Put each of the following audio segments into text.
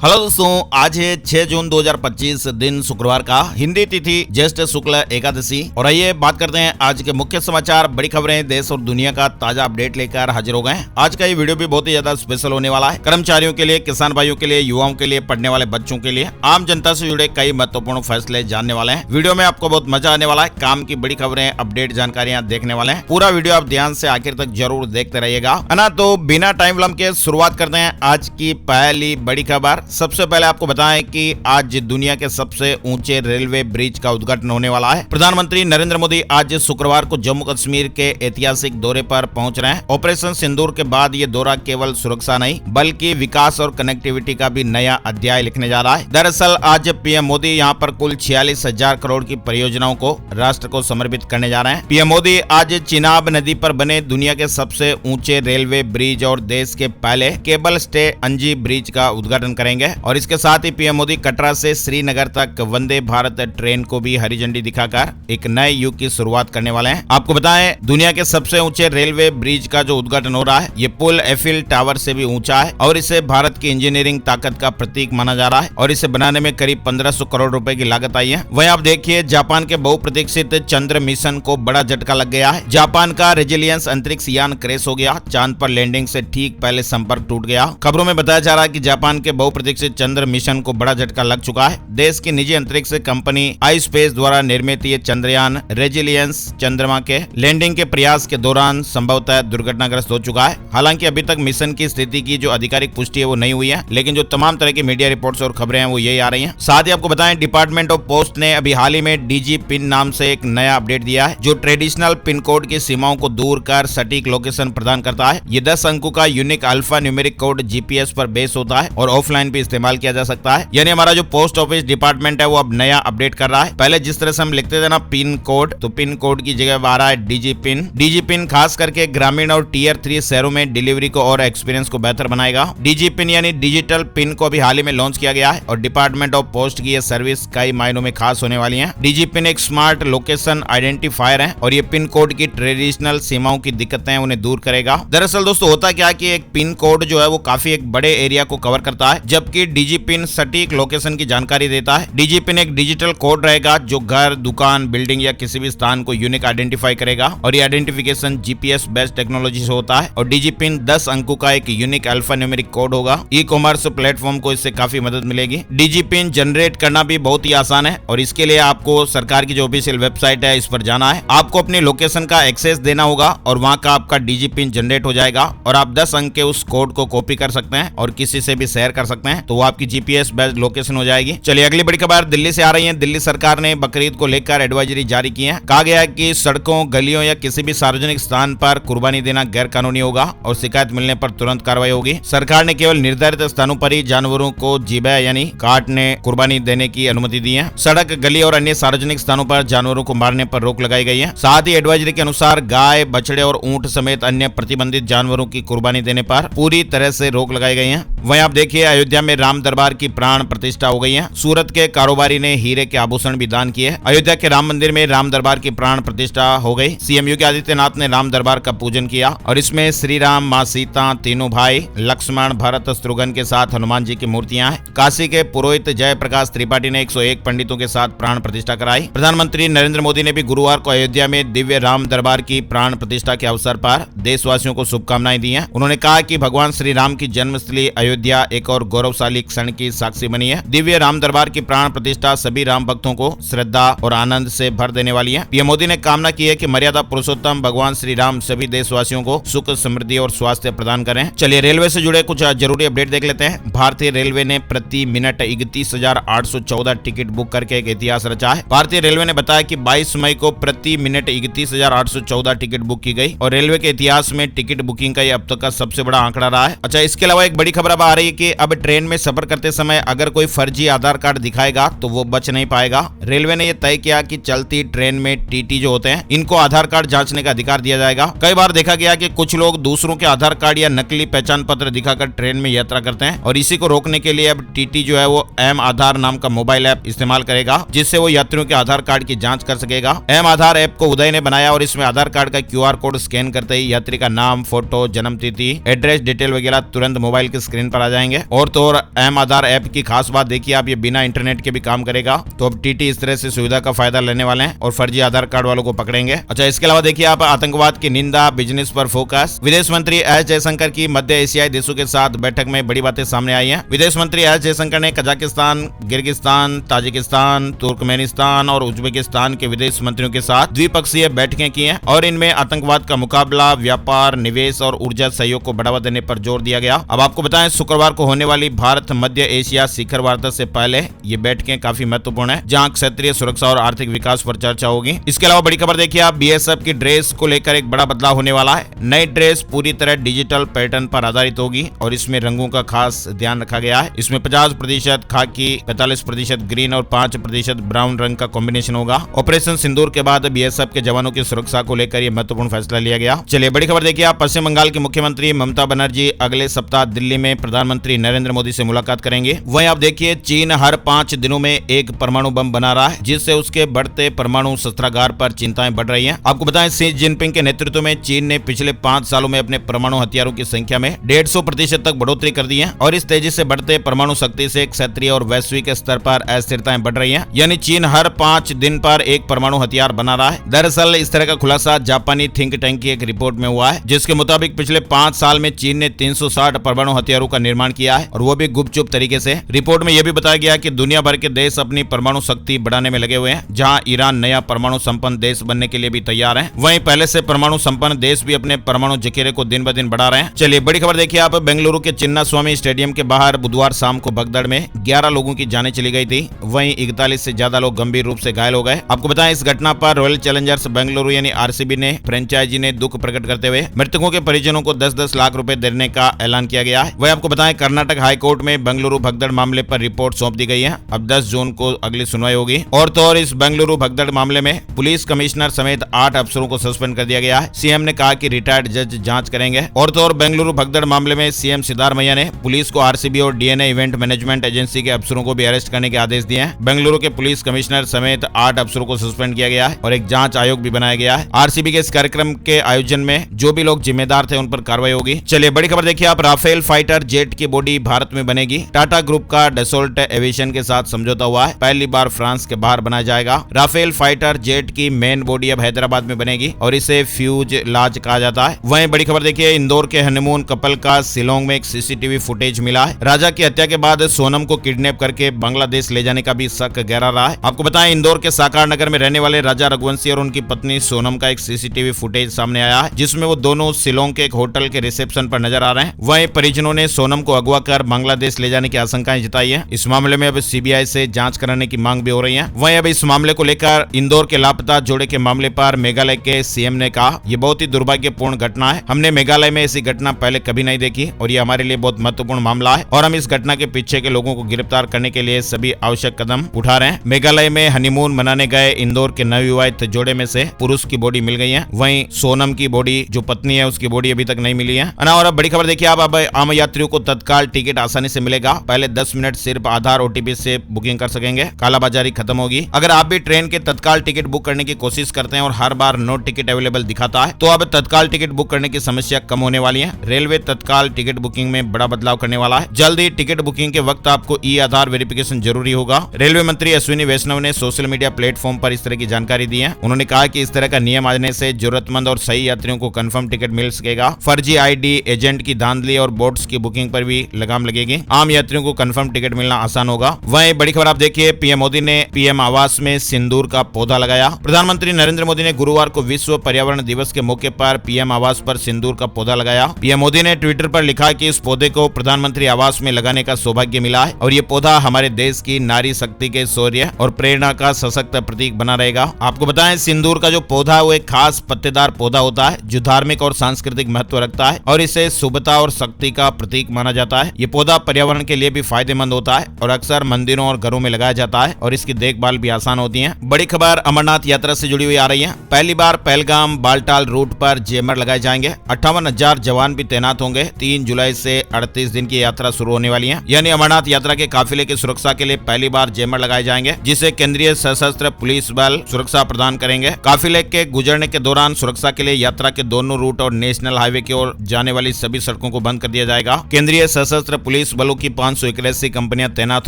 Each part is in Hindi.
हेलो दोस्तों, आज है 6 जून 2025 दिन शुक्रवार का, हिंदी तिथि ज्येष्ठ शुक्ल एकादशी। और आइए बात करते हैं आज के मुख्य समाचार, बड़ी खबरें, देश और दुनिया का ताजा अपडेट लेकर हाजिर हो गए हैं। आज का ये वीडियो भी बहुत ही ज्यादा स्पेशल होने वाला है। कर्मचारियों के लिए, किसान भाइयों के लिए, युवाओं के लिए, पढ़ने वाले बच्चों के लिए, आम जनता से जुड़े कई महत्वपूर्ण फैसले जानने वाले हैं। वीडियो में आपको बहुत मजा आने वाला है। काम की बड़ी खबरें, अपडेट जानकारियां देखने वाले हैं। पूरा वीडियो आप ध्यान से आखिर तक जरूर देखते रहिएगा, है ना। तो बिना टाइम विलंब के शुरुआत करते हैं आज की पहली बड़ी खबर। सबसे पहले आपको बताएं कि आज दुनिया के सबसे ऊंचे रेलवे ब्रिज का उद्घाटन होने वाला है। प्रधानमंत्री नरेंद्र मोदी आज शुक्रवार को जम्मू कश्मीर के ऐतिहासिक दौरे पर पहुंच रहे हैं। ऑपरेशन सिंदूर के बाद ये दौरा केवल सुरक्षा नहीं बल्कि विकास और कनेक्टिविटी का भी नया अध्याय लिखने जा रहा है। दरअसल आज पीएम मोदी यहाँ पर कुल 46,000 करोड़ की परियोजनाओं को राष्ट्र को समर्पित करने जा रहे हैं। पीएम मोदी आज चिनाब नदी पर बने दुनिया के सबसे ऊंचे रेलवे ब्रिज और देश के पहले केबल स्टे अंजी ब्रिज का उद्घाटन करेंगे। और इसके साथ ही पीएम मोदी कटरा से श्रीनगर तक वंदे भारत ट्रेन को भी हरी झंडी दिखाकर एक नए युग की शुरुआत करने वाले हैं। आपको बताएं, दुनिया के सबसे ऊंचे रेलवे ब्रिज का जो उद्घाटन हो रहा है, ये पुल एफिल टावर से भी ऊंचा है और इसे भारत की इंजीनियरिंग ताकत का प्रतीक माना जा रहा है। और इसे बनाने में करीब 1500 करोड़ रुपए की लागत आई है। वहीं आप देखिए, जापान के बहुप्रतीक्षित चंद्र मिशन को बड़ा झटका लग गया है। जापान का रेजिलियंस अंतरिक्ष यान क्रैश हो गया। चांद पर लैंडिंग से ठीक पहले संपर्क टूट गया। खबरों में बताया जा रहा है कि जापान के बहुप्रतीक्षित चंद्र मिशन को बड़ा झटका लग चुका है। देश की निजी अंतरिक्ष कंपनी आई स्पेस द्वारा निर्मित ये चंद्रयान रेजिलियंस चंद्रमा के लैंडिंग के प्रयास के दौरान संभवतः दुर्घटनाग्रस्त हो चुका है। हालांकि अभी तक मिशन की स्थिति की जो आधिकारिक पुष्टि है वो नहीं हुई है, लेकिन जो तमाम तरह की मीडिया रिपोर्ट्स और खबरें हैं वो यही आ रही हैं। साथ ही आपको बताएं, डिपार्टमेंट ऑफ पोस्ट ने अभी हाल ही में डीजी पिन नाम से एक नया अपडेट दिया है, जो ट्रेडिशनल पिन कोड की सीमाओं को दूर कर सटीक लोकेशन प्रदान करता है। ये 10 अंकों का unique alpha numeric code GPS पर बेस होता है और ऑफलाइन भी इस्तेमाल किया जा सकता है। यानी हमारा जो पोस्ट ऑफिस डिपार्टमेंट है वो अब नया अपडेट कर रहा है। पहले जिस तरह से हम लिखते थे ना पिन कोड, तो पिन कोड की जगह आ रहा है डीजी पिन। डीजी पिन खास करके ग्रामीण और टियर 3 शहरों में डिलीवरी को और एक्सपीरियंस को बेहतर बनाएगा। डीजी पिन यानी डिजिटल पिन को अभी हाल ही में लॉन्च किया गया है और डिपार्टमेंट ऑफ पोस्ट की ये सर्विस कई मायनों में खास होने वाली है। डीजी पिन एक स्मार्ट लोकेशन आइडेंटिफायर है और ये पिन कोड की ट्रेडिशनल सीमाओं की दिक्कतें उन्हें दूर करेगा। दरअसल दोस्तों होता क्या कि एक पिन कोड जो है वो काफी एक बड़े एरिया को कवर करता है, जबकि डीजी पिन सटीक लोकेशन की जानकारी देता है। डीजी पिन एक डिजिटल कोड रहेगा जो घर, दुकान, बिल्डिंग या किसी भी स्थान को यूनिक आइडेंटिफाई करेगा और ये आइडेंटिफिकेशन जीपीएस बेस्ड टेक्नोलॉजी से होता है। और डीजी पिन 10 अंकों का एक यूनिक अल्फा न्यूमेरिक कोड होगा। ई कॉमर्स प्लेटफॉर्म को इससे काफी मदद मिलेगी। डीजी पिन जनरेट करना भी बहुत ही आसान है और इसके लिए आपको सरकार की जो ऑफिशियल वेबसाइट है इस पर जाना है। आपको अपनी लोकेशन का एक्सेस देना होगा और वहां का आपका डीजी पिन जनरेट हो जाएगा और आप 10 अंक के उस कोड को कॉपी कर सकते हैं और किसी से भी शेयर कर सकते हैं, तो वो आपकी जीपीएस बेस्ड लोकेशन हो जाएगी। चलिए अगली बड़ी खबर दिल्ली से आ रही है। दिल्ली सरकार ने बकरीद को लेकर एडवाइजरी जारी की है। कहा गया है कि सड़कों, गलियों या किसी भी सार्वजनिक स्थान पर कुर्बानी देना गैर कानूनी होगा और शिकायत मिलने पर तुरंत कार्रवाई होगी। सरकार ने केवल निर्धारित स्थानों पर ही जानवरों को ज़िबह यानी काटने, कुर्बानी देने की अनुमति दी है। सड़क, गली और अन्य सार्वजनिक स्थानों पर जानवरों को मारने पर रोक लगाई गई है। साथ ही एडवाइजरी के अनुसार गाय, बछड़े और ऊंट समेत अन्य प्रतिबंधित जानवरों की कुर्बानी देने पर पूरी तरह से रोक लगाई गई है। वहीं आप देखिए, अयोध्या में राम दरबार की प्राण प्रतिष्ठा हो गई है। सूरत के कारोबारी ने हीरे के आभूषण भी दान किए। अयोध्या के राम मंदिर में राम दरबार की प्राण प्रतिष्ठा हो गई। सीएम योगी आदित्यनाथ ने राम दरबार का पूजन किया और इसमें श्री राम, माँ सीता, तीनों भाई, लक्ष्मण, भरत, शत्रुघ्न के साथ हनुमान जी की मूर्तियां हैं। काशी के पुरोहित जयप्रकाश त्रिपाठी ने 101 पंडितों के साथ प्राण प्रतिष्ठा कराई। प्रधानमंत्री नरेंद्र मोदी ने भी गुरुवार को अयोध्या में दिव्य राम दरबार की प्राण प्रतिष्ठा के अवसर पर देशवासियों को शुभकामनाएं दी हैं। उन्होंने कहा कि भगवान श्री राम की जन्मस्थली अयोध्या एक और गौरवशाली क्षण की साक्षी बनी है। दिव्य राम दरबार की प्राण प्रतिष्ठा सभी राम भक्तों को श्रद्धा और आनंद से भर देने वाली है। पीएम मोदी ने कामना की है कि मर्यादा पुरुषोत्तम भगवान श्री राम सभी देशवासियों को सुख, समृद्धि और स्वास्थ्य प्रदान करें। चलिए रेलवे से जुड़े कुछ जरूरी अपडेट देख लेते हैं। भारतीय रेलवे ने प्रति मिनट 31,814 टिकट बुक करके एक इतिहास रचा है। भारतीय रेलवे ने बताया कि 22 मई को प्रति मिनट 31,814 टिकट बुक की गई और रेलवे के इतिहास में टिकट बुकिंग का ये अब तक का सबसे बड़ा आंकड़ा रहा है। अच्छा, इसके अलावा एक बड़ी खबर अब आ रही है कि अब ट्रेन में सफर करते समय अगर कोई फर्जी आधार कार्ड दिखाएगा तो वो बच नहीं पाएगा। रेलवे ने यह तय किया कि चलती ट्रेन में टीटी जो होते हैं इनको आधार कार्ड जांचने का अधिकार दिया जाएगा। कई बार देखा गया कि कुछ लोग दूसरों के आधार कार्ड या नकली पहचान पत्र दिखाकर ट्रेन में यात्रा करते हैं और इसी को रोकने के लिए अब टीटी जो है वो एम आधार नाम का मोबाइल ऐप इस्तेमाल करेगा, जिससे वो यात्रियों के आधार कार्ड की जांच कर सकेगा। एम आधार ऐप को उदय ने बनाया और इसमें आधार कार्ड का क्यूआर कोड स्कैन करते ही यात्री का नाम, फोटो, जन्म तिथि, एड्रेस डिटेल वगैरह तुरंत मोबाइल की स्क्रीन पर आ जाएंगे। और तो और एम आधार ऐप की खास बात देखिए आप, ये बिना इंटरनेट के भी काम करेगा। तो अब टीटी इस तरह से सुविधा का फायदा लेने वाले हैं और फर्जी आधार कार्ड वालों को पकड़ेंगे। अच्छा, इसके अलावा देखिए आप, आतंकवाद की निंदा, बिजनेस पर फोकस। विदेश मंत्री एस जयशंकर की मध्य एशियाई देशों के साथ बैठक में बड़ी बातें सामने आई हैं। विदेश मंत्री एस जयशंकर ने कजाकिस्तान, किर्गिस्तान, ताजिकिस्तान, तुर्कमेनिस्तान और उज्बेकिस्तान के विदेश मंत्रियों के साथ द्विपक्षीय बैठकें की हैं और इनमें आतंकवाद का मुकाबला, व्यापार, निवेश और ऊर्जा सहयोग को बढ़ावा देने पर जोर दिया गया। अब आपको बताएं, शुक्रवार को होने वाली भारत मध्य एशिया शिखर वार्ता से पहले ये बैठकें काफी महत्वपूर्ण है, जहां क्षेत्रीय सुरक्षा और आर्थिक विकास पर चर्चा होगी। इसके अलावा बड़ी खबर देखिए आप, बीएसएफ की ड्रेस को लेकर एक बड़ा बदलाव होने वाला है। नई ड्रेस पूरी तरह डिजिटल पैटर्न पर आधारित होगी और इसमें रंगों का खास ध्यान रखा गया है। इसमें 50% खाकी, 45% ग्रीन और 5% ब्राउन रंग का कॉम्बिनेशन होगा। ऑपरेशन सिंदूर के बाद बीएसएफ के जवानों की सुरक्षा को लेकर यह महत्वपूर्ण फैसला लिया गया। चलिए बड़ी खबर देखिए आप, पश्चिम बंगाल की मुख्यमंत्री ममता बनर्जी अगले सप्ताह दिल्ली में प्रधानमंत्री नरेंद्र मोदी से मुलाकात करेंगे। वहीं आप देखिए, चीन हर 5 दिनों में एक परमाणु बम बना रहा है, जिससे उसके बढ़ते परमाणु शस्त्रागार पर चिंताएं बढ़ रही हैं। आपको बताएं, शी जिनपिंग के नेतृत्व में चीन ने पिछले 5 सालों में अपने परमाणु हथियारों की संख्या में 150% तक बढ़ोतरी कर दी है और इस तेजी से बढ़ते परमाणु शक्ति से क्षेत्रीय और वैश्विक स्तर पर अस्थिरताएं बढ़ रही हैं। यानी चीन हर 5 दिन पर एक परमाणु हथियार बना रहा है। दरअसल इस तरह का खुलासा जापानी थिंक टैंक की एक रिपोर्ट में हुआ है, जिसके मुताबिक पिछले 5 साल में चीन ने 360 परमाणु हथियारों का निर्माण किया है और वो भी गुपचुप तरीके से। रिपोर्ट में यह भी बताया गया कि दुनिया भर के देश अपनी परमाणु शक्ति बढ़ाने में लगे हुए हैं, जहां ईरान नया परमाणु संपन्न देश बनने के लिए भी तैयार है। वहीं पहले से परमाणु संपन्न देश भी अपने परमाणु जखीरे को दिन ब दिन बढ़ा रहे हैं। चलिए बड़ी खबर देखिए आप, बेंगलुरु के चिन्ना स्वामी स्टेडियम के बाहर बुधवार शाम को भगदड़ में 11 लोगों की जानें चली गई थी। वहीं 41 से ज्यादा लोग गंभीर रूप से घायल हो गए। आपको बताएं, इस घटना पर रॉयल चैलेंजर्स बेंगलुरु यानी आरसीबी ने फ्रेंचाइजी ने दुख प्रकट करते हुए मृतकों के परिजनों को 10-10 लाख रुपए देने का ऐलान किया गया है। वहीं आपको बताएं, कर्नाटक हाईकोर्ट में बेंगलुरु भगदड़ मामले पर रिपोर्ट सौंप दी गई है। अब 10 जून को अगली सुनवाई होगी। और तो और इस बेंगलुरु भगदड़ मामले में पुलिस कमिश्नर समेत 8 अफसरों को सस्पेंड कर दिया गया है। सीएम ने कहा कि रिटायर्ड जज जांच करेंगे। और तो और बेंगलुरु भगदड़ मामले में सीएम सिद्धारमैया ने पुलिस को आरसीबी और डीएनए इवेंट मैनेजमेंट एजेंसी के अफसरों को भी अरेस्ट करने के आदेश दिए हैं। बेंगलुरु के पुलिस कमिश्नर समेत 8 अफसरों को सस्पेंड किया गया है और एक जांच आयोग भी बनाया गया है। आरसीबी के इस कार्यक्रम के आयोजन में जो भी लोग जिम्मेदार थे उन पर कार्रवाई होगी। चलिए बड़ी खबर देखिए आप, राफेल फाइटर जेट की बॉडी भारत में बनेगी। टाटा ग्रुप का डसोल्ट एविएशन के साथ समझौता हुआ है। पहली बार फ्रांस के बाहर बनाया जाएगा। राफेल फाइटर जेट की मेन बॉडी अब हैदराबाद में बनेगी और इसे फ्यूजलाज कहा जाता है। वहीं बड़ी खबर देखिए, इंदौर के हनीमून कपल का शिलोंग में एक सीसीटीवी फुटेज मिला है। राजा की हत्या के बाद सोनम को किडनैप करके बांग्लादेश ले जाने का भी शक गहरा रहा है। आपको बताएं, इंदौर के साकार नगर में रहने वाले राजा रघुवंशी और उनकी पत्नी सोनम का एक सीसीटीवी फुटेज सामने आया है, जिसमें वो दोनों शिलोंग के एक होटल के रिसेप्शन पर नजर आ रहे हैं। वहीं परिजनों ने सोनम को अगवा कर बांग्लादेश ले जाने की आशंकाएं जताई है। इस मामले में अब सीबीआई से जांच कराने की मांग भी हो रही है। वहीं अब इस मामले को लेकर इंदौर के लापता जोड़े के मामले पर मेघालय के सीएम ने कहा, यह बहुत ही दुर्भाग्यपूर्ण घटना है। हमने मेघालय में ऐसी घटना पहले कभी नहीं देखी और ये हमारे लिए बहुत महत्वपूर्ण मामला है और हम इस घटना के पीछे के लोगों को गिरफ्तार करने के लिए सभी आवश्यक कदम उठा रहे हैं। मेघालय में हनीमून मनाने गए इंदौर के नवविवाहित जोड़े में से पुरुष की बॉडी मिल गई है। वहीं सोनम की बॉडी जो पत्नी है उसकी बॉडी अभी तक नहीं मिली है। और अब बड़ी खबर देखिए आप, अब आम यात्रियों को तत्काल टिकट आसानी से मिलेगा। पहले 10 मिनट सिर्फ आधार ओटीपी से बुकिंग कर सकेंगे। कालाबाजारी खत्म होगी। अगर आप भी ट्रेन के तत्काल टिकट बुक करने की कोशिश करते हैं और हर बार नो टिकट अवेलेबल दिखाता है, तो अब तत्काल टिकट बुक करने की समस्या कम होने वाली है। रेलवे तत्काल टिकट बुकिंग में बड़ा बदलाव करने वाला है। जल्द ही टिकट बुकिंग के वक्त आपको ई आधार वेरिफिकेशन जरूरी होगा। रेलवे मंत्री अश्विनी वैष्णव ने सोशल मीडिया प्लेटफॉर्म पर इस तरह की जानकारी दी है। उन्होंने कहा कि इस तरह का नियम आने से जरूरतमंद और सही यात्रियों को कंफर्म टिकट मिल सकेगा। फर्जी आईडी, एजेंट की धांधली और बोट्स की बुकिंग पर भी लगाम लगेगी। आम यात्रियों को कंफर्म टिकट मिलना आसान होगा। वहीं बड़ी खबर आप देखिए, पीएम मोदी ने पीएम आवास में सिंदूर का पौधा लगाया। प्रधानमंत्री नरेंद्र मोदी ने गुरुवार को विश्व पर्यावरण दिवस के मौके पर पीएम आवास पर सिंदूर का पौधा लगाया। पीएम मोदी ने ट्विटर पर लिखा कि इस पौधे को प्रधानमंत्री आवास में लगाने का सौभाग्य मिला है और ये पौधा हमारे देश की नारी शक्ति के शौर्य और प्रेरणा का सशक्त प्रतीक बना रहेगा। आपको बताएं, सिंदूर का जो पौधा है वो एक खास पत्तेदार पौधा होता है जो धार्मिक और सांस्कृतिक महत्व रखता है और इसे शुभता और शक्ति का प्रतीक माना जाता है। ये पौधा पर्यावरण के लिए भी फायदेमंद होता है और अक्सर मंदिरों और घरों में लगाया जाता है और इसकी देखभाल भी आसान होती है। बड़ी खबर अमरनाथ यात्रा से जुड़ी हुई आ रही है। पहली बार पहलगाम बालटाल रूट पर जैमर लगाए जाएंगे। 58,000 जवान भी तैनात होंगे। 3 जुलाई से 38 दिन की यात्रा शुरू होने वाली है। यानी अमरनाथ यात्रा के काफिले की सुरक्षा के लिए पहली बार जैमर लगाए जाएंगे, जिसे केंद्रीय सशस्त्र पुलिस बल सुरक्षा प्रदान करेंगे। काफिले के गुजरने के दौरान सुरक्षा के लिए यात्रा के दोनों रूट और नेशनल हाईवे की ओर जाने वाली सभी सड़कों को बंद कर दिया जाएगा। केंद्रीय सशस्त्र पुलिस पुलिस बलों की 581 कंपनियां तैनात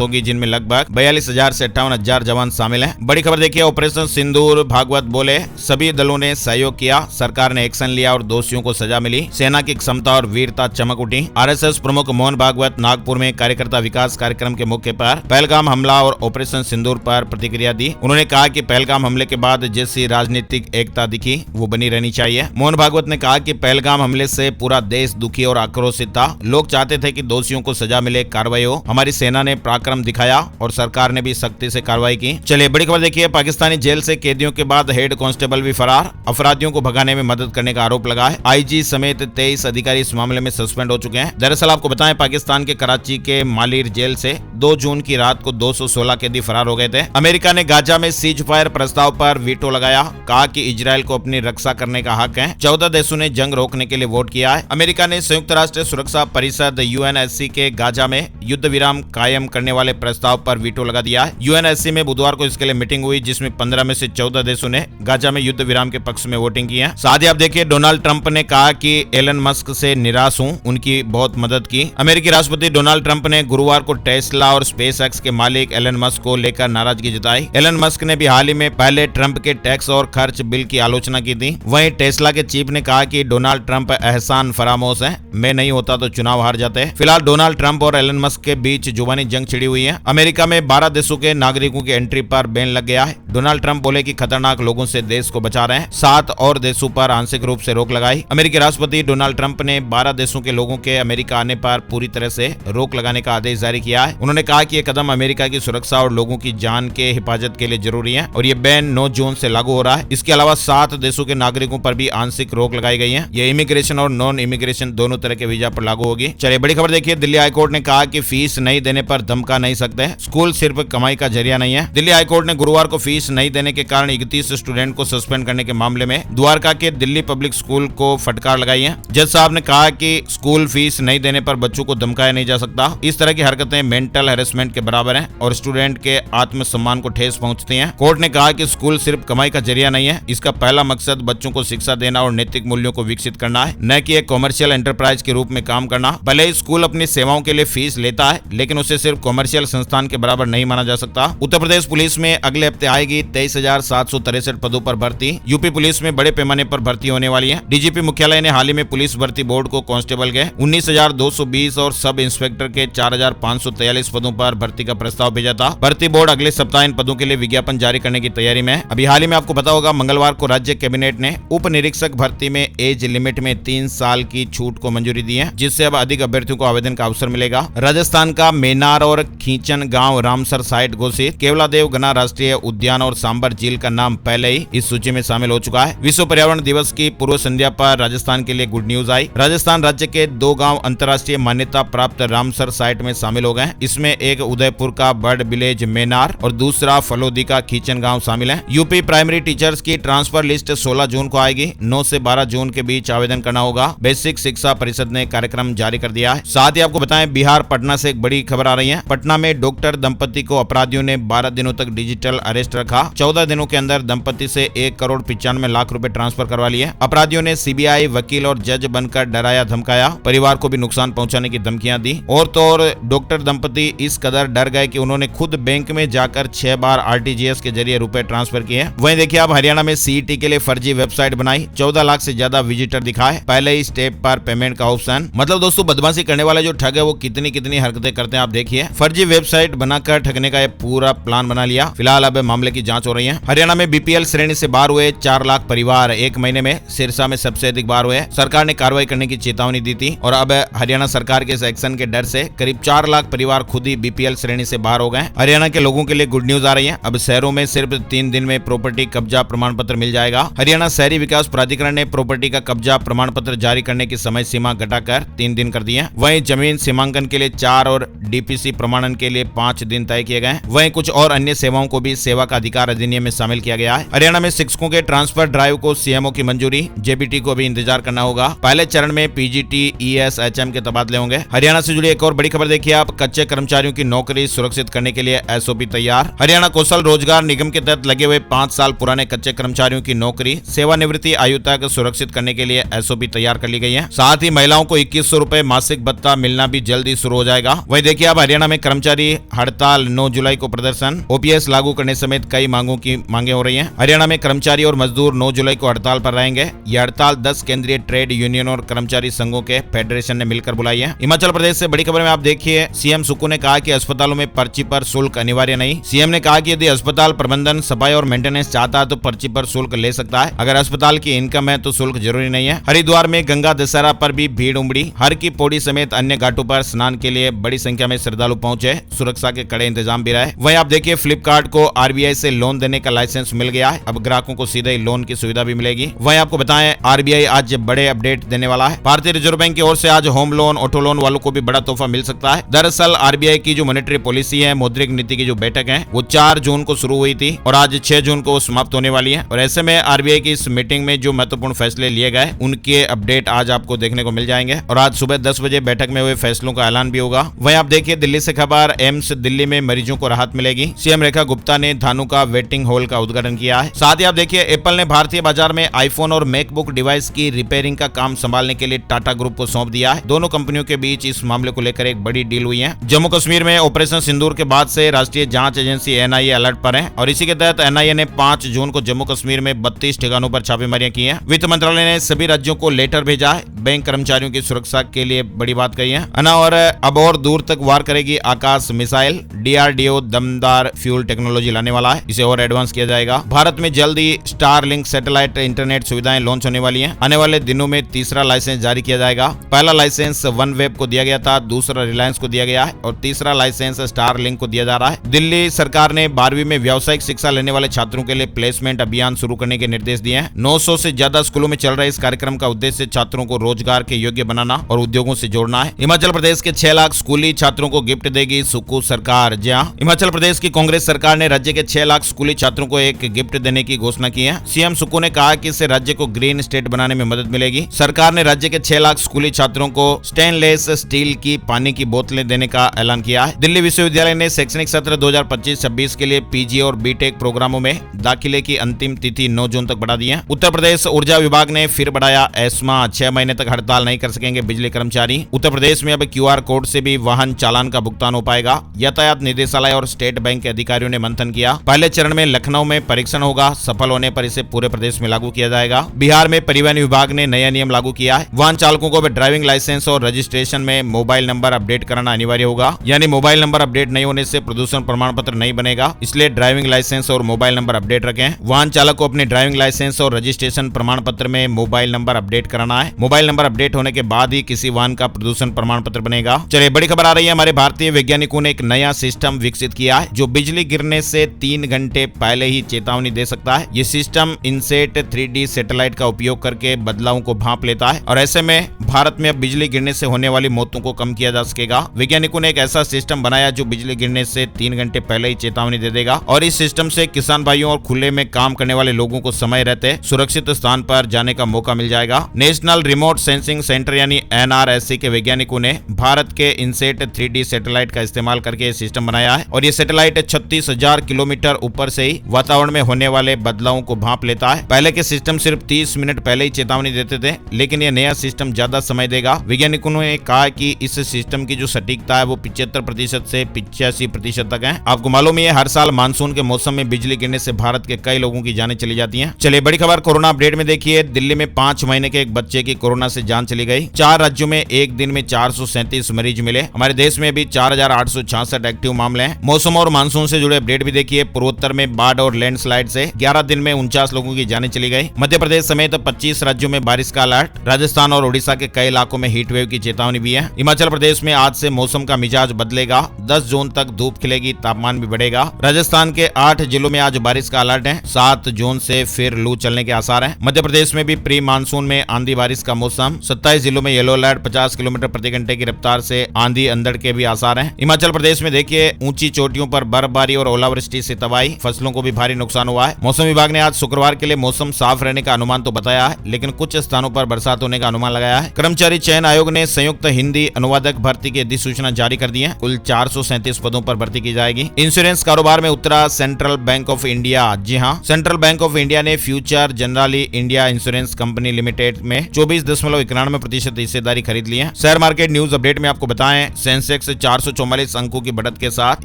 होगी, जिनमें लगभग 42,000 से 58,000 जवान शामिल हैं। बड़ी खबर देखिए, ऑपरेशन सिंदूर। भागवत बोले सभी दलों ने सहयोग किया, सरकार ने एक्शन लिया और दोषियों को सजा मिली। सेना की क्षमता और वीरता चमक उठी। आरएसएस प्रमुख मोहन भागवत नागपुर में कार्यकर्ता विकास कार्यक्रम के मौके पर पहलगाम हमला और ऑपरेशन सिंदूर पर प्रतिक्रिया दी। उन्होंने कहा कि पहलगाम हमले के बाद जैसी राजनीतिक एकता दिखी वो बनी रहनी चाहिए। मोहन भागवत ने कहा कि पहलगाम हमले से पूरा देश दुखी और आक्रोशित था। लोग चाहते थे कि दोषियों को सजा मिले, कार्रवाई हो। हमारी सेना ने पराक्रम दिखाया और सरकार ने भी सख्ती से कार्रवाई की। चलिए बड़ी खबर देखिए, पाकिस्तानी जेल से कैदियों के बाद हेड कांस्टेबल भी फरार। अपराधियों को भगाने में मदद करने का आरोप लगा है। आईजी समेत 23 अधिकारी इस मामले में सस्पेंड हो चुके हैं। दरअसल आपको बताएं, पाकिस्तान के कराची के मालिर जेल से 2 जून की रात को 216 कैदी फरार हो गए थे। अमेरिका ने गाजा में सीज फायर प्रस्ताव पर वीटो लगाया, कहा कि इजराइल को अपनी रक्षा करने का हक है। 14 देशों ने जंग रोकने के लिए वोट किया है। अमेरिका ने संयुक्त राष्ट्र सुरक्षा परिषद यूएनएससी के गाजा में युद्ध विराम कायम करने वाले प्रस्ताव पर वीटो लगा दिया है। यूएनएससी में बुधवार को इसके लिए मीटिंग हुई, जिसमें 15 में से 14 देशों ने गाजा में युद्ध विराम के पक्ष में वोटिंग की है। साथ ही आप देखिए, डोनाल्ड ट्रंप ने कहा कि एलन मस्क से निराश हूं, उनकी बहुत मदद की। अमेरिकी राष्ट्रपति डोनाल्ड ट्रंप ने गुरुवार को टेस्ला और स्पेसएक्स के मालिक एलन मस्क को लेकर नाराजगी जताई। एलन मस्क ने भी हाल ही में पहले ट्रंप के टैक्स और खर्च बिल की आलोचना की थी। वहीं टेस्ला के चीफ ने कहा कि डोनाल्ड ट्रंप एहसान फरामोश है, मैं नहीं होता तो चुनाव हार जाते। फिलहाल डोनाल्ड ट्रंप और एलन मस्क के बीच जुबानी जंग छिड़ी हुई है। अमेरिका में 12 देशों के नागरिकों की एंट्री पर बैन लग गया है। डोनाल्ड ट्रंप बोले कि खतरनाक लोगों से देश को बचा रहे हैं। 7 और देशों पर आंशिक रूप से रोक लगाई। अमेरिकी राष्ट्रपति डोनाल्ड ट्रंप ने 12 देशों के लोगों के अमेरिका आने पर पूरी तरह से रोक लगाने का आदेश जारी किया है। उन्होंने कहा कि यह कदम अमेरिका की सुरक्षा और लोगों की जान के हिफाजत के लिए जरूरी है और ये बैन 9 जून से लागू हो रहा है। इसके अलावा 7 देशों के नागरिकों पर भी आंशिक रोक लगाई गई है। ये इमिग्रेशन और नॉन इमिग्रेशन दोनों तरह के वीजा पर लागू होगी। चलिए बड़ी खबर देखिए, दिल्ली हाईकोर्ट ने कहा कि फीस नहीं देने पर धमका नहीं सकते। स्कूल सिर्फ कमाई का जरिया नहीं है। दिल्ली हाईकोर्ट ने गुरुवार को फीस नहीं देने के कारण 31 स्टूडेंट को सस्पेंड करने के मामले में द्वारका के दिल्ली पब्लिक स्कूल को फटकार लगाई है। जज साहब ने कहा कि स्कूल फीस नहीं देने पर बच्चों को धमकाया नहीं जा सकता। इस तरह की हरकतें मेंटल हैरेसमेंट के बराबर हैं और स्टूडेंट के आत्मसम्मान को ठेस पहुंचती हैं। कोर्ट ने कहा कि स्कूल सिर्फ कमाई का जरिया नहीं है। इसका पहला मकसद बच्चों को शिक्षा देना और नैतिक मूल्यों को विकसित करना है, न कि एक कॉमर्शियल एंटरप्राइज के रूप में काम करना। भले ही स्कूल अपनी सेवाओं के लिए फीस लेता है, लेकिन उसे सिर्फ कॉमर्शियल संस्थान के बराबर नहीं माना जा सकता। उत्तर प्रदेश पुलिस में अगले हफ्ते आएगी 23,763 पदों पर भर्ती। यूपी पुलिस में बड़े पैमाने पर भर्ती होने वाली है। डीजीपी मुख्यालय ने हाल ही में पुलिस भर्ती बोर्ड को कांस्टेबल के 19,220 और सब इंस्पेक्टर के 4,543 पदों पर भर्ती का प्रस्ताव भेजा था। भर्ती बोर्ड अगले सप्ताह इन पदों के लिए विज्ञापन जारी करने की तैयारी में है। अभी हाल ही में आपको पता होगा, मंगलवार को राज्य कैबिनेट ने उप निरीक्षक भर्ती में एज लिमिट में 3 साल की छूट को मंजूरी दी है, जिससे अब अधिक अभ्यर्थियों को आवेदन का अवसर मिलेगा। राजस्थान का मेनार और खींचन गांव रामसर साइट घोषित। केवलादेव घना राष्ट्रीय उद्यान और सांबर झील का नाम पहले ही इस सूची में शामिल हो चुका है। विश्व पर्यावरण दिवस की पूर्व संध्या पर राजस्थान के लिए गुड न्यूज आई। राजस्थान राज्य के 2 गांव अंतर्राष्ट्रीय मान्यता प्राप्त रामसर साइट में शामिल हो गए। इसमें एक उदयपुर का बर्ड विलेज मेनार और दूसरा फलोदी का खींचन गांव शामिल है। यूपी प्राइमरी टीचर्स की ट्रांसफर लिस्ट 16 जून को आएगी। 9 से 12 जून के बीच आवेदन करना होगा। बेसिक शिक्षा परिषद ने कार्यक्रम जारी कर दिया है। साथ ही आपको बताएं, बिहार पटना से एक बड़ी खबर आ रही है। पटना में डॉक्टर दंपति को अपराधियों ने 12 दिनों तक डिजिटल अरेस्ट रखा। 14 दिनों के अंदर दंपति से 1,95,00,000 रुपए ट्रांसफर करवा लिए। अपराधियों ने सीबीआई वकील और जज बनकर डराया धमकाया, परिवार को भी नुकसान पहुंचाने की धमकियां दी। और तो और डॉक्टर दंपति इस कदर डर गए कि उन्होंने खुद बैंक में जाकर 6 बार आरटीजीएस के जरिए रुपए ट्रांसफर किए। वहीं देखिए, आप हरियाणा में सीईटी के लिए फर्जी वेबसाइट बनाई। 14 लाख से ज्यादा विजिटर दिखाए। पहले ही स्टेप पर पेमेंट का ऑप्शन। मतलब दोस्तों, बदमाशी करने वाले जो ठग है वो कितनी हरकतें करते हैं आप देखिए। फर्जी वेबसाइट बनाकर ठगने का पूरा प्लान बना लिया। फिलहाल अब मामले की जांच हो रही है। हरियाणा में बीपीएल श्रेणी से बाहर हुए 4 लाख परिवार एक महीने में सिरसा में सबसे अधिक बाहर हुए। सरकार ने कार्रवाई करने की चेतावनी दी थी और अब हरियाणा सरकार के इस एक्शन के डर से करीब 4 लाख परिवार खुद ही बीपीएल श्रेणी से बाहर हो गए। हरियाणा के लोगों के लिए गुड न्यूज आ रही है। अब शहरों में सिर्फ 3 दिन में प्रॉपर्टी कब्जा प्रमाण पत्र मिल जाएगा। हरियाणा शहरी विकास प्राधिकरण ने प्रॉपर्टी का कब्जा प्रमाण पत्र जारी करने की समय सीमा घटाकर 3 दिन कर दी है। वहीं जमीन सीमांकन के लिए 4 और डीपीसी प्रमाणन के लिए 5 दिन तय किए गए। वहीं कुछ और अन्य सेवाओं को भी सेवा का अधिकार अधिनियम में शामिल किया गया है। हरियाणा में शिक्षकों के ट्रांसफर ड्राइव को सीएमओ की मंजूरी। जेबीटी को भी इंतजार करना होगा। पहले चरण में पीजीटी, ईएस, एचएम के तबादले होंगे। हरियाणा से जुड़ी एक और बड़ी खबर देखिए आप। कच्चे कर्मचारी कर्मचारियों की नौकरी सुरक्षित करने के लिए एसओपी तैयार। हरियाणा कौशल रोजगार निगम के तहत लगे हुए 5 साल पुराने कच्चे कर्मचारियों की नौकरी सेवानिवृत्ति आयु तक सुरक्षित करने के लिए एसओपी तैयार कर ली गई है। साथ ही महिलाओं को 2100 रुपए मासिक भत्ता मिलना भी जल्दी शुरू हो जाएगा। वही देखिए, अब हरियाणा में कर्मचारी हड़ताल 9 जुलाई को प्रदर्शन, ओपीएस लागू करने समेत कई मांगे हो रही हैं। हरियाणा में कर्मचारी और मजदूर 9 जुलाई को हड़ताल पर रहेंगे। यह हड़ताल 10 केंद्रीय ट्रेड यूनियन और कर्मचारी संघों के फेडरेशन ने मिलकर बुलाई है। हिमाचल प्रदेश से बड़ी खबर में आप देखिए, सीएम सुक्खू ने कहा कि अस्पतालों में पर्ची पर शुल्क अनिवार्य नहीं। सीएम ने कहा कि यदि अस्पताल प्रबंधन सफाई और मेंटेनेंस चाहता है तो पर्ची पर शुल्क ले सकता है। अगर अस्पताल की इनकम है तो शुल्क जरूरी नहीं है। हरिद्वार में गंगा दशहरा पर भी भीड़ उमड़ी। हर की पौड़ी समेत अन्य घाटों पर स्नान के लिए बड़ी संख्या में श्रद्धालु पहुंचे। सुरक्षा के कड़े इंतजाम भी रहे। वहीं आप देखिए, फ्लिपकार्ट को आरबीआई से लोन देने का लाइसेंस मिल गया है। अब ग्राहकों को सीधे लोन की सुविधा भी मिलेगी। वहीं आपको बताएं, आरबीआई आज बड़े अपडेट देने वाला है। भारतीय रिजर्व बैंक की ओर से आज होम लोन, ऑटो लोन वालों को भी बड़ा तोहफा मिल सकता है। दरअसल आरबीआई की जो मॉनेटरी पॉलिसी है, मौद्रिक नीति की जो बैठक है, वो 4 जून को शुरू हुई थी और आज 6 जून को समाप्त होने वाली है। और ऐसे में आरबीआई की इस मीटिंग में जो महत्वपूर्ण फैसले लिए गए, उनके अपडेट आज आपको देखने को मिल जाएंगे। और आज सुबह 10 बजे बैठक में हुए फैसलों का ऐलान भी होगा। वहीं आप देखिए, दिल्ली से खबर, एम्स दिल्ली में मरीजों को राहत मिलेगी। सीएम रेखा गुप्ता ने धानुका वेटिंग हॉल का उद्घाटन किया है। साथ ही आप देखिए, एप्पल ने भारतीय बाजार में आईफोन और मैकबुक डिवाइस की रिपेयरिंग का काम संभालने के लिए टाटा ग्रुप को सौंप दिया है। दोनों कंपनियों के बीच इस मामले को लेकर एक बड़ी डील हुई है। जम्मू कश्मीर में ऑपरेशन सिंदूर के बाद से राष्ट्रीय जांच एजेंसी एनआईए अलर्ट पर है और इसी के तहत एनआईए ने 5 जून को जम्मू कश्मीर में 32 ठिकानों पर छापेमारियां की हैं। वित्त मंत्रालय ने सभी राज्यों को लेटर भेजा है। बैंक कर्मचारियों की सुरक्षा के लिए बड़ी बात कही है ना। और अब और दूर तक वार करेगी आकाश मिसाइल। डीआरडीओ दमदार फ्यूल टेक्नोलॉजी लाने वाला है, इसे और एडवांस किया जाएगा। भारत में जल्द ही स्टारलिंक सैटेलाइट इंटरनेट सुविधाएं लॉन्च होने वाली हैं। आने वाले दिनों में तीसरा लाइसेंस जारी किया जाएगा। पहला लाइसेंस OneWeb को दिया गया था, दूसरा रिलायंस को दिया गया है और तीसरा लाइसेंस स्टारलिंक को दिया जा रहा है। दिल्ली सरकार ने 12वीं में व्यावसायिक शिक्षा लेने वाले छात्रों के लिए प्लेसमेंट अभियान शुरू करने के निर्देश दिए हैं। 900 से ज्यादा स्कूलों में चल रहे इस कार्यक्रम का उद्देश्य छात्रों को रोजगार के योग्य बनाना और उद्योगों से जोड़ना है। हिमाचल प्रदेश के 6 लाख स्कूली छात्रों को गिफ्ट देगी सुक्खू सरकार। जी हां, हिमाचल प्रदेश की कांग्रेस सरकार ने राज्य के 6 लाख स्कूली छात्रों को एक गिफ्ट देने की घोषणा की है। सीएम सुक्खू ने कहा कि इससे राज्य को ग्रीन स्टेट बनाने में मदद मिलेगी। सरकार ने राज्य के 6 लाख स्कूली छात्रों को स्टेनलेस स्टील की पानी की बोतलें देने का ऐलान किया है। दिल्ली विश्वविद्यालय ने शैक्षणिक सत्र 2025-26 के लिए पीजी और बीटेक प्रोग्रामों में दाखिले की अंतिम तिथि 9 जून तक बढ़ा दी है। उत्तर प्रदेश ऊर्जा विभाग ने फिर बढ़ाया एस्मा, 6 महीने तक हड़ताल नहीं कर सकेंगे बिजली कर्मचारी। उत्तर प्रदेश में अब QR कोड से भी वाहन चालान का भुगतान हो पाएगा। यातायात निदेशालय और स्टेट बैंक के अधिकारियों ने मंथन किया। पहले चरण में लखनऊ में परीक्षण होगा, सफल होने पर इसे पूरे प्रदेश में लागू किया जाएगा। बिहार में परिवहन विभाग ने नया नियम लागू किया है। वाहन चालकों को ड्राइविंग लाइसेंस और रजिस्ट्रेशन में मोबाइल नंबर अपडेट कराना अनिवार्य होगा। यानी मोबाइल नंबर अपडेट नहीं होने से प्रदूषण प्रमाण पत्र नहीं बनेगा, इसलिए ड्राइविंग लाइसेंस और मोबाइल नंबर अपडेट रखें। वाहन चालक को अपने ड्राइविंग लाइसेंस और रजिस्ट्रेशन प्रमाण पत्र में मोबाइल नंबर अपडेट कराना है। मोबाइल नंबर अपडेट होने के बाद ही किसी वाहन का प्रदूषण प्रमाण पत्र बनेगा। चलिए, बड़ी खबर आ रही है। हमारे भारतीय वैज्ञानिकों ने एक नया सिस्टम विकसित किया है जो बिजली गिरने से 3 घंटे पहले ही चेतावनी दे सकता है। ये सिस्टम इनसेट 3D सैटेलाइट का उपयोग करके बदलावों को भांप लेता है और ऐसे में भारत में अब बिजली गिरने से होने वाली मौतों को कम किया जा सकेगा। वैज्ञानिकों ने एक ऐसा सिस्टम बनाया जो बिजली गिरने से 3 घंटे पहले ही चेतावनी दे देगा और इस सिस्टम से किसान भाइयों और खुले में काम करने वाले लोगों को समय रहते सुरक्षित स्थान पर जाने का मौका मिल जाएगा। नेशनल रिमोट सेंसिंग सेंटर यानी NRSC के वैज्ञानिकों ने भारत के इनसेट 3D सैटेलाइट का इस्तेमाल करके ये सिस्टम बनाया है और ये सैटेलाइट 36,000 किलोमीटर ऊपर से ही वातावरण में होने वाले बदलावों को भांप लेता है। पहले के सिस्टम सिर्फ 30 मिनट पहले ही चेतावनी देते थे, लेकिन ये नया सिस्टम ज्यादा समय देगा। वैज्ञानिकों ने कहा कि इस सिस्टम की जो सटीकता है वो 75% से 85% तक है। आपको मालूम है, हर साल मानसून के मौसम में बिजली गिरने से भारत के कई लोगों की जानें चली जाती हैं। चलिए, बड़ी खबर कोरोना अपडेट में देखिए, दिल्ली में 5 महीने के एक बच्चे की कोरोना से जान चली गई। 4 राज्यों में एक दिन में 437 मरीज मिले। हमारे देश में भी 4,866 एक्टिव मामले हैं। मौसम और मानसून से जुड़े अपडेट भी देखिए। पूर्वोत्तर में बाढ़ और लैंडस्लाइड से 11 दिन में 49 लोगों की जानें चली गई। मध्य प्रदेश समेत 25 राज्यों में बारिश का अलर्ट। राजस्थान और ओडिशा के कई इलाकों में हीट वेव की चेतावनी भी है। हिमाचल प्रदेश में आज से मौसम का मिजाज बदलेगा। 10 जून तक धूप खिलेगी, तापमान भी बढ़ेगा। राजस्थान के 8 जिलों में आज बारिश का अलर्ट है। 7 जून से फिर लू चलने के आसार हैं। मध्य प्रदेश में भी प्री मानसून में आंधी बारिश का मौसम। 27 जिलों में येलो अलर्ट। 50 किलोमीटर प्रति घंटे की रफ्तार से आंधी अंधड़ के भी आसार हैं। हिमाचल प्रदेश में देखिए, ऊंची चोटियों पर बर्फबारी और ओलावृष्टि से तबाही, फसलों को भी भारी नुकसान हुआ है। मौसम विभाग ने आज शुक्रवार के लिए मौसम साफ रहने का अनुमान तो बताया है, लेकिन कुछ स्थानों पर बरसात होने का अनुमान लगाया है। कर्मचारी चयन आयोग ने संयुक्त हिंदी अनुवादक भर्ती की अधिसूचना जारी कर दी है। कुल 437 पदों पर भर्ती की जाएगी। इंश्योरेंस कारोबार में उतरा सेंट्रल बैंक ऑफ इंडिया। जी हाँ, सेंट्रल बैंक ऑफ इंडिया ने future generally India insurance company limited में 24.91% हिस्सेदारी खरीद ली है। शेयर मार्केट न्यूज अपडेट में आपको बताएं, सेंसेक्स 444 अंकों की बढ़त के साथ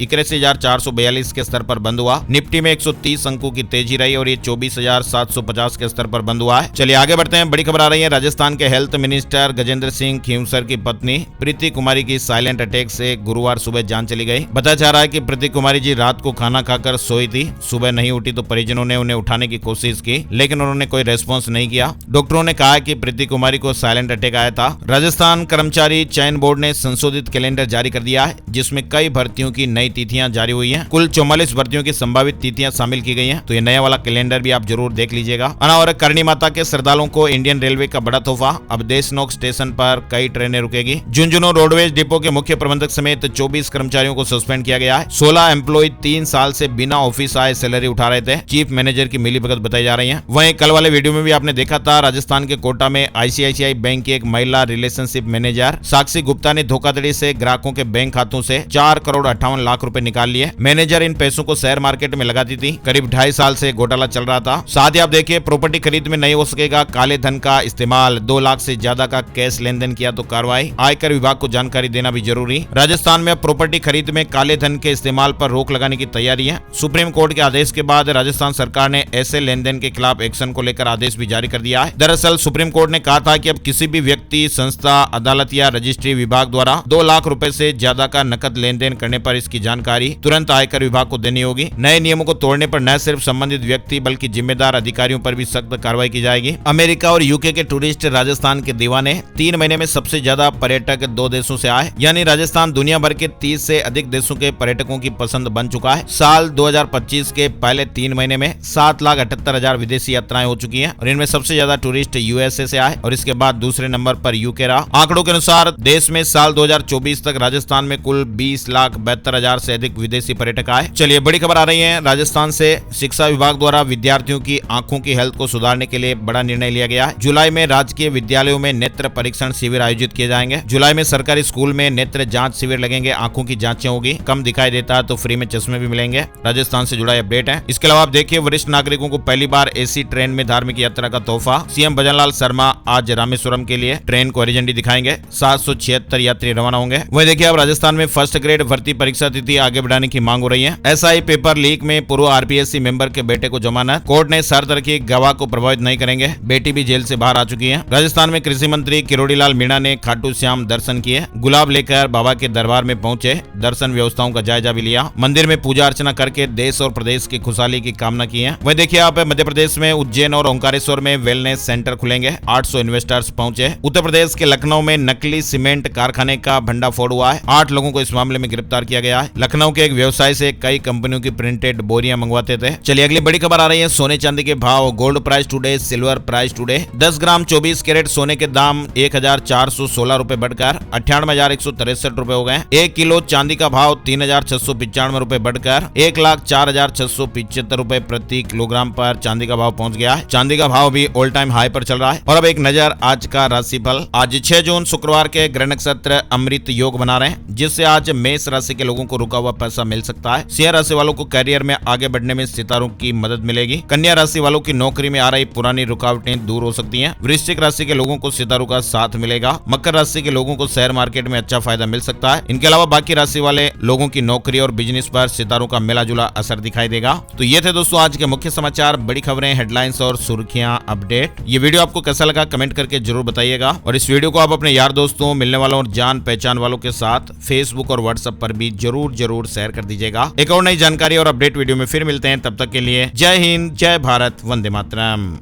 81,442 के स्तर पर बंद हुआ। निफ्टी में 130 अंकों की तेजी रही और ये 24,750 के स्तर पर बंद हुआ है। चलिए आगे बढ़ते हैं। बड़ी खबर आ रही है, राजस्थान के हेल्थ मिनिस्टर गजेंद्र सिंह खींवसर की पत्नी प्रीति कुमारी की साइलेंट अटैक से गुरुवार सुबह जान चली गई। बताया जा रहा है कि प्रीति कुमारी जी रात को खाना खाकर सोई थी। सुबह नहीं उठी तो परिजनों ने उन्हें उठाने की कोशिश की, लेकिन उन्होंने कोई रेस्पॉन्स नहीं किया। डॉक्टरों ने कहा कि प्रीति कुमारी को साइलेंट अटैक आया था। राजस्थान कर्मचारी चयन बोर्ड ने संशोधित कैलेंडर जारी कर दिया है, जिसमें कई भर्तियों की नई तिथियां जारी हुई हैं। कुल 44 भर्तियों की संभावित तिथियां शामिल की गई हैं। तो ये नया वाला कैलेंडर भी आप जरूर देख लीजिएगा। और करणी माता के श्रद्धालुओं को इंडियन रेलवे का बड़ा तोहफा। अब देशनोक स्टेशन पर कई ट्रेनें रुकेगी। झुंझुनू रोडवेज डिपो के मुख्य प्रबंधक समेत 24 कर्मचारियों को सस्पेंड किया गया है। 16 एम्प्लॉय 3 साल से बिना ऑफिस आए सैलरी उठा रहे थे। चीफ मैनेजर की मिलीभगत बताई जा रही है। वहीं कल वाले वीडियो में भी आपने देखा था, राजस्थान के कोटा में आईसीआईसीआई बैंक की एक महिला रिलेशनशिप मैनेजर साक्षी गुप्ता ने धोखाधड़ी से ग्राहकों के बैंक खातों से 4 करोड़ 58 लाख रुपए निकाल लिए। मैनेजर इन पैसों को शेयर मार्केट में लगाती थी। करीब 2.5 साल से घोटाला चल रहा था। साथ ही आप देखिए, प्रॉपर्टी खरीद में नहीं हो सकेगा काले धन का इस्तेमाल। 2 लाख से ज्यादा का कैश लेन देन किया तो कार्रवाई। आयकर विभाग को जानकारी देना भी जरूरी। राजस्थान में प्रॉपर्टी खरीद में काले धन के इस्तेमाल पर रोक लगाने की तैयारी है। सुप्रीम कोर्ट के आदेश के बाद राजस्थान सरकार ने ऐसे लेन देन के खिलाफ एक्शन को लेकर आदेश भी जारी कर दिया है। दरअसल सुप्रीम कोर्ट ने कहा था कि अब किसी भी व्यक्ति, संस्था, अदालत या रजिस्ट्री विभाग द्वारा 2 लाख रुपए से ज्यादा का नकद लेन देन करने पर इसकी जानकारी तुरंत आयकर विभाग को देनी होगी। नए नियमों को तोड़ने पर न सिर्फ संबंधित व्यक्ति बल्कि जिम्मेदार अधिकारियों पर भी सख्त कार्रवाई की जाएगी। अमेरिका और यूके के टूरिस्ट राजस्थान के दीवाने। 3 महीने में सबसे ज्यादा पर्यटक 2 देशों से आए, यानी राजस्थान दुनिया भर के 30 से अधिक देशों के पर्यटकों की पसंद बन चुका है। साल 2025 के पहले 3 महीने में 7,78,000 विदेशी यात्राएं हो चुकी हैं और इनमें सबसे ज्यादा टूरिस्ट यूएसए से आए और इसके बाद दूसरे नंबर पर यूके रहा। आंकड़ों के अनुसार देश में साल 2024 तक राजस्थान में कुल 20,72,000 से अधिक विदेशी पर्यटक आए। चलिए बड़ी खबर आ रही है, राजस्थान से शिक्षा विभाग द्वारा विद्यार्थियों की आंखों की हेल्थ को सुधारने के लिए बड़ा निर्णय लिया गया है। जुलाई में राजकीय विद्यालयों में नेत्र परीक्षण शिविर आयोजित किए जाएंगे। जुलाई में सरकारी स्कूल में नेत्र जांच शिविर लगेंगे। आंखों की जांचें होगी। कम दिखाई देता है तो फ्री में चश्मे भी मिलेंगे। राजस्थान से जुड़ा अपडेट है। इसके अलावा आप देखिए, वरिष्ठ नागरिकों को पहली बार एसी ट्रेन में धार्मिक यात्रा का तोहफा। सीएम भजनलाल शर्मा आज रामेश्वरम के लिए ट्रेन को हरी झंडी दिखाएंगे। 776 यात्री रवाना होंगे। वही देखिए, अब राजस्थान में फर्स्ट ग्रेड भर्ती परीक्षा तिथि आगे बढ़ाने की मांग हो रही है। एसआई पेपर लीक में पूर्व आरपीएससी मेंबर के बेटे को जमानत। कोर्ट ने शर्त रखी, गवाह को प्रभावित नहीं करेंगे। बेटी भी जेल से बाहर आ चुकी है। राजस्थान में कृषि मंत्री किरोड़ीलाल मीणा ने खाटू श्याम दर्शन किए। गुलाब लेकर बाबा के दरबार में पहुंचे। दर्शन व्यवस्थाओं का जायजा भी लिया। मंदिर में पूजा अर्चना करके देश और प्रदेश की खुशहाली की कामना की है। वही देखिए, आप मध्य प्रदेश में उज्जैन और ओंकारेश्वर में वेलनेस सेंटर खुलेंगे। 800 इन्वेस्टर्स पहुंचे। उत्तर प्रदेश के लखनऊ में नकली सीमेंट कारखाने का भंडाफोड़ हुआ है। 8 लोगों को इस मामले में गिरफ्तार किया गया है। लखनऊ के एक व्यवसायी से कई कंपनियों की प्रिंटेड बोरियां मंगवाते थे। चलिए अगली बड़ी खबर आ रही है, सोने चांदी के भाव। Gold price today, silver price today. 10 ग्राम 24 कैरेट सोने के दाम 1,416 रुपए बढ़कर 98,163 रुपए हो गए। 1 किलो चांदी का भाव 3,695 रुपए बढ़कर 1,04,675 रुपए प्रति किलोग्राम पर चांदी का भाव पहुंच गया है। चांदी का भाव भी ऑल टाइम हाई पर चल रहा है। और अब एक नजर आज का राशिफल। आज 6 जून शुक्रवार के ग्रह नक्षत्र अमृत योग बना रहे हैं, जिससे आज मेष राशि के लोगों को रुका हुआ पैसा मिल सकता है। सिंह राशि वालों को करियर में आगे बढ़ने में सितारों की मदद मिलेगी। कन्या राशि वालों की नौकरी में आ रही पुरानी रुकावटें दूर हो सकती हैं। वृश्चिक राशि के लोगों को सितारों का साथ मिलेगा। मकर राशि के लोगों को शेयर मार्केट में अच्छा फायदा मिल सकता है। इनके अलावा बाकी राशि वाले लोगों की नौकरी और बिजनेस पर सितारों का मिला जुला असर दिखाई देगा। तो ये थे दोस्तों आज के मुख्य समाचार, बड़ी खबरें, हेडलाइंस और सुर्खियां, अपडेट। ये वीडियो आपको कैसा लगा कमेंट करके जरूर बताइएगा और इस वीडियो को आप अपने यार दोस्तों, मिलने वालों और जान पहचान वालों के साथ फेसबुक और व्हाट्सएप पर भी जरूर शेयर कर दीजिएगा। एक और नई जानकारी और अपडेट वीडियो में फिर मिलते हैं। तब तक के लिए जय हिंद, जय भारत, वंदे मातरम।